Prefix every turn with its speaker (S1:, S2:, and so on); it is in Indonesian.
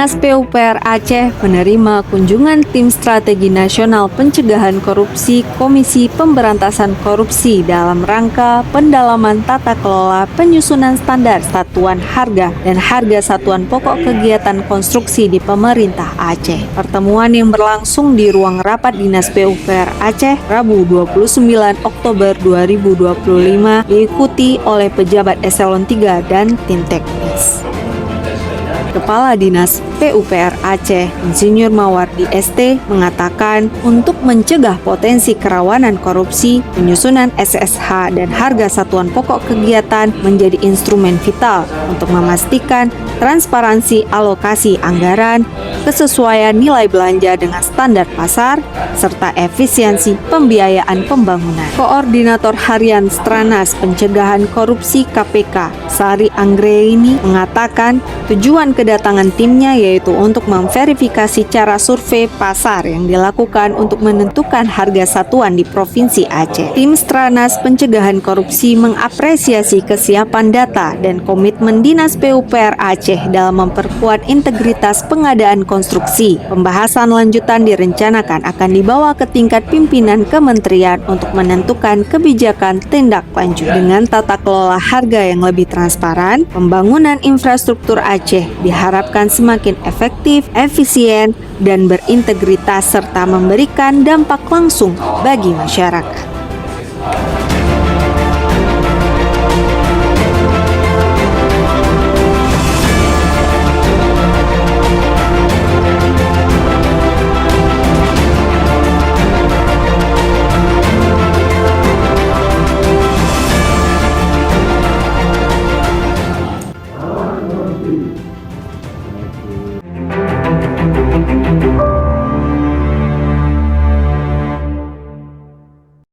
S1: Dinas PUPR Aceh menerima kunjungan Tim Strategi Nasional Pencegahan Korupsi Komisi Pemberantasan Korupsi dalam rangka pendalaman tata kelola penyusunan standar satuan harga dan harga satuan pokok kegiatan konstruksi di pemerintah Aceh. Pertemuan yang berlangsung di ruang rapat Dinas PUPR Aceh Rabu 29 Oktober 2025 diikuti oleh pejabat eselon 3 dan tim teknis. Kepala Dinas PUPR Aceh, Insinyur Mawardi ST, mengatakan untuk mencegah potensi kerawanan korupsi, penyusunan SSH dan harga satuan pokok kegiatan menjadi instrumen vital untuk memastikan transparansi alokasi anggaran, kesesuaian nilai belanja dengan standar pasar, serta efisiensi pembiayaan pembangunan. Koordinator Harian Stranas Pencegahan Korupsi KPK, Sari Anggraini, mengatakan tujuan kedatangan timnya yaitu untuk memverifikasi cara survei pasar yang dilakukan untuk menentukan harga satuan di Provinsi Aceh. Tim Stranas Pencegahan Korupsi mengapresiasi kesiapan data dan komitmen Dinas PUPR Aceh dalam memperkuat integritas pengadaan konstruksi. Pembahasan lanjutan direncanakan akan dibawa ke tingkat pimpinan kementerian untuk menentukan kebijakan tindak lanjut. Dengan tata kelola harga yang lebih transparan, pembangunan infrastruktur Aceh diharapkan semakin efektif, efisien, dan berintegritas serta memberikan dampak langsung bagi masyarakat.